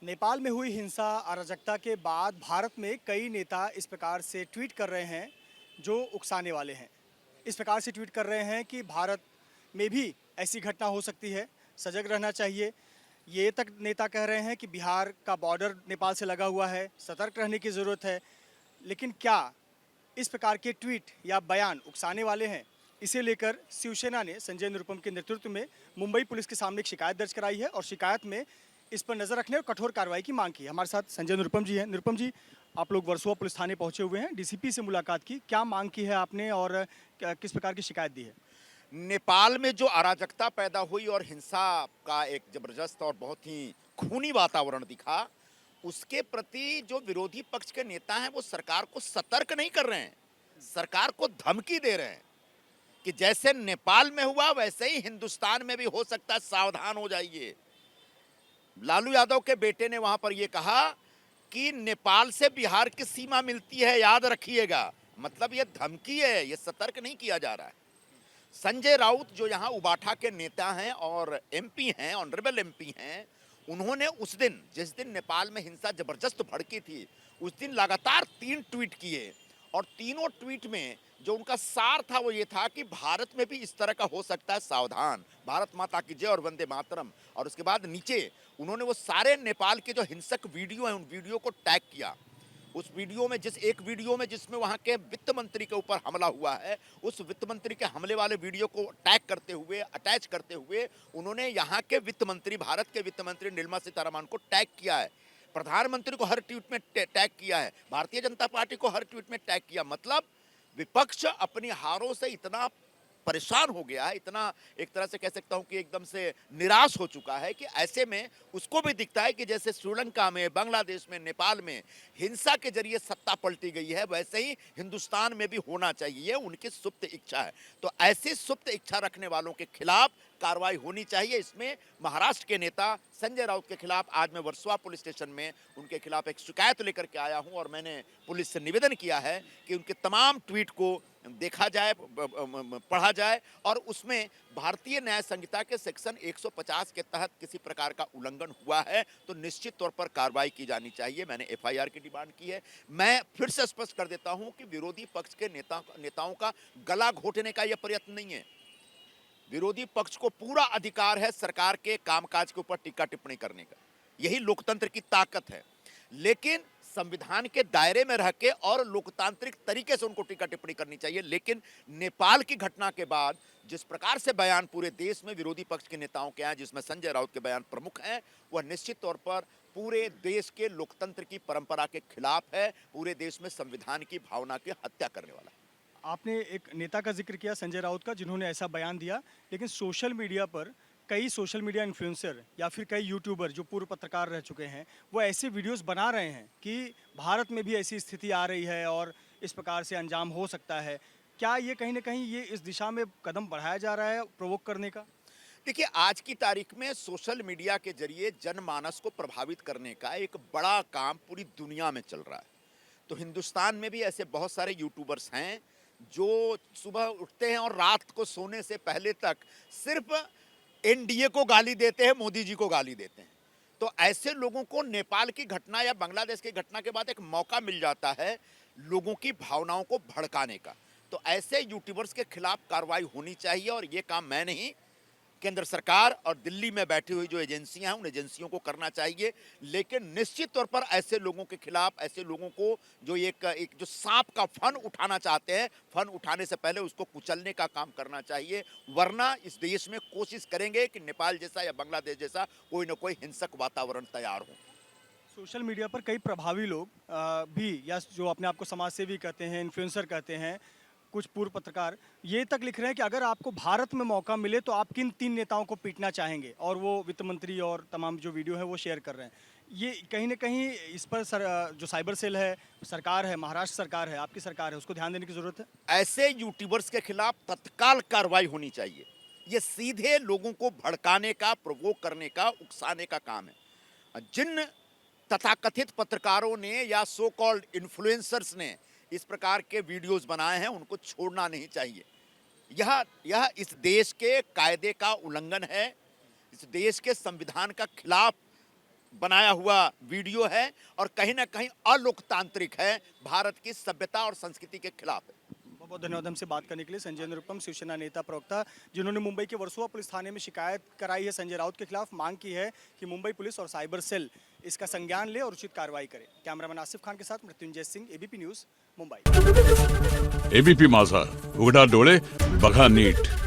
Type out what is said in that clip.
नेपाल में हुई हिंसा अराजकता के बाद भारत में कई नेता इस प्रकार से ट्वीट कर रहे हैं जो उकसाने वाले हैं। इस प्रकार से ट्वीट कर रहे हैं कि भारत में भी ऐसी घटना हो सकती है, सजग रहना चाहिए। ये तक नेता कह रहे हैं कि बिहार का बॉर्डर नेपाल से लगा हुआ है, सतर्क रहने की ज़रूरत है। लेकिन क्या इस प्रकार के ट्वीट या बयान उकसाने वाले हैं? इसे लेकर शिवसेना ने संजय निरुपम के नेतृत्व में मुंबई पुलिस के सामने एक शिकायत दर्ज कराई है और शिकायत में इस पर नजर रखने और कठोर कार्रवाई की मांग की है। हमारे साथ संजय निरुपम जी हैं। निरुपम जी, आप लोग वर्सोवा पुलिस थाने पहुंचे हुए हैं, डीसीपी से मुलाकात की, क्या मांग की है आपने और किस प्रकार की शिकायत दी है? नेपाल में जो अराजकता पैदा हुई और हिंसा का एक जबरदस्त और बहुत ही खूनी वातावरण दिखा, उसके प्रति जो विरोधी पक्ष के नेता हैं वो सरकार को सतर्क नहीं कर रहे हैं, सरकार को धमकी दे रहे हैं कि जैसे नेपाल में हुआ वैसे ही हिंदुस्तान में भी हो सकता है, सावधान हो जाइए। लालू यादव के बेटे ने वहां पर यह कहा कि नेपाल से बिहार की सीमा मिलती है, याद रखिएगा। मतलब यह धमकी है, यह सतर्क नहीं किया जा रहा है। संजय राउत जो यहाँ उबाठा के नेता हैं और एमपी हैं, ऑनरेबल एमपी हैं, उन्होंने उस दिन, जिस दिन नेपाल में हिंसा जबरदस्त भड़की थी, उस दिन लगातार 3 ट्वीट किए और तीनों ट्वीट में जो उनका सार था वो ये था कि भारत में भी इस तरह का हो सकता है, सावधान, भारत माता की जय और वंदे मातरम। और उसके बाद नीचे उन्होंने वो सारे नेपाल के जो हिंसक वीडियो हैं उन वीडियो को टैग किया। उस वीडियो में एक वीडियो में जिसमें वहां के वित्त मंत्री के ऊपर हमला हुआ है, उस वित्त मंत्री के हमले वाले वीडियो को टैग करते हुए, अटैच करते हुए उन्होंने यहाँ के वित्त मंत्री, भारत के वित्त मंत्री निर्मला सीतारमण को टैग किया है। प्रधानमंत्री को हर ट्वीट में टैग किया है, भारतीय जनता पार्टी को हर ट्वीट में टैग किया। मतलब विपक्ष अपनी हारों से इतना परेशान हो गया है, इतना एक तरह से कह सकता हूं कि एकदम से निराश हो चुका है कि ऐसे में उसको भी दिखता है कि जैसे श्रीलंका में, बांग्लादेश में, नेपाल में हिंसा के जरिए सत्ता पलटी गई है, वैसे ही हिंदुस्तान में भी होना चाहिए। उनकी सुप्त इच्छा है, तो ऐसी सुप्त इच्छा रखने वालों के खिलाफ कार्रवाई होनी चाहिए। इसमें महाराष्ट्र के नेता संजय राउत के खिलाफ आज मैं वर्सोवा पुलिस स्टेशन में उनके खिलाफ एक शिकायत लेकर के आया हूं और मैंने पुलिस से निवेदन किया है कि उनके तमाम ट्वीट को देखा जाए, पढ़ा जाए और उसमें भारतीय न्याय संहिता के सेक्शन 150 के तहत किसी प्रकार का उल्लंघन हुआ है तो निश्चित तौर पर कार्रवाई की जानी चाहिए। मैंने एफआईआर की डिमांड की है। मैं फिर से स्पष्ट कर देता हूं कि विरोधी पक्ष के नेताओं का गला घोटने का यह प्रयत्न नहीं है। विरोधी पक्ष को पूरा अधिकार है सरकार के कामकाज के ऊपर टीका टिप्पणी करने का, यही लोकतंत्र की ताकत है। लेकिन संविधान के दायरे में रह के और लोकतांत्रिक तरीके से उनको टीका टिप्पणी करनी चाहिए। लेकिन नेपाल की घटना के बाद जिस प्रकार से बयान पूरे देश में विरोधी पक्ष के नेताओं के हैं, जिसमें संजय राउत के बयान प्रमुख हैं, वह निश्चित तौर पर पूरे देश के लोकतंत्र की परंपरा के खिलाफ है, पूरे देश में संविधान की भावना की हत्या करने वाला है। आपने एक नेता का जिक्र किया संजय राउत का, जिन्होंने ऐसा बयान दिया, लेकिन सोशल मीडिया पर कई सोशल मीडिया इन्फ्लुएंसर या फिर कई यूट्यूबर जो पूर्व पत्रकार रह चुके हैं, वो ऐसे वीडियोस बना रहे हैं कि भारत में भी ऐसी स्थिति आ रही है और इस प्रकार से अंजाम हो सकता है। क्या ये कहीं ना कहीं ये इस दिशा में कदम बढ़ाया जा रहा है प्रोवोक करने का? देखिए, आज की तारीख में सोशल मीडिया के जरिए जनमानस को प्रभावित करने का एक बड़ा काम पूरी दुनिया में चल रहा है। तो हिंदुस्तान में भी ऐसे बहुत सारे यूट्यूबर्स हैं जो सुबह उठते हैं और रात को सोने से पहले तक सिर्फ एनडीए को गाली देते हैं, मोदी जी को गाली देते हैं। तो ऐसे लोगों को नेपाल की घटना या बांग्लादेश की घटना के बाद एक मौका मिल जाता है लोगों की भावनाओं को भड़काने का। तो ऐसे यूट्यूबर्स के खिलाफ कार्रवाई होनी चाहिए और ये काम मैं नहीं, केंद्र सरकार और दिल्ली में बैठी हुई जो एजेंसियां हैं उन एजेंसियों को करना चाहिए। लेकिन निश्चित तौर पर ऐसे लोगों के खिलाफ, ऐसे लोगों को जो एक जो सांप का फन उठाना चाहते हैं, फन उठाने से पहले उसको कुचलने का काम करना चाहिए। वरना इस देश में कोशिश करेंगे कि नेपाल जैसा या बांग्लादेश जैसा कोई ना कोई हिंसक वातावरण तैयार हो। सोशल मीडिया पर कई प्रभावी लोग भी या जो अपने आप को समाज सेवी कहते हैं, इन्फ्लुएंसर कहते हैं, कुछ पूर्व पत्रकार ये तक लिख रहे हैं कि अगर आपको भारत में मौका मिले तो आप किन 3 नेताओं को पीटना चाहेंगे, और वो वित्त मंत्री और तमाम जो वीडियो है वो शेयर कर रहे हैं। ये कहीं ना कहीं इस पर जो साइबर सेल है, सरकार है, महाराष्ट्र सरकार है, आपकी सरकार है, उसको ध्यान देने की ज़रूरत है। ऐसे यूट्यूबर्स के खिलाफ तत्काल कार्रवाई होनी चाहिए। ये सीधे लोगों को भड़काने का, प्रोवोक करने का, उकसाने का काम है। जिन तथाकथित पत्रकारों ने या सो कॉल्ड इन्फ्लुएंसर्स ने इस प्रकार के वीडियोस बनाए हैं उनको छोड़ना नहीं चाहिए। यह इस देश के कायदे का उल्लंघन है, इस देश के संविधान का खिलाफ बनाया हुआ वीडियो है और कहीं ना कहीं अलोकतांत्रिक है, भारत की सभ्यता और संस्कृति के खिलाफ है। बहुत बहुत धन्यवाद हमसे बात करने के लिए। संजय निरुपम, शिवसेना नेता प्रवक्ता, जिन्होंने मुंबई के वर्सोवा पुलिस थाने में शिकायत कराई है संजय राउत के खिलाफ, मांग की है कि मुंबई पुलिस और साइबर सेल इसका संज्ञान ले और उचित कार्रवाई करे। कैमरामैन आसिफ खान के साथ Mrityunjay Singh, ABP news, Mumbai. ABP माझा, उघडा डोळे बघा नीट।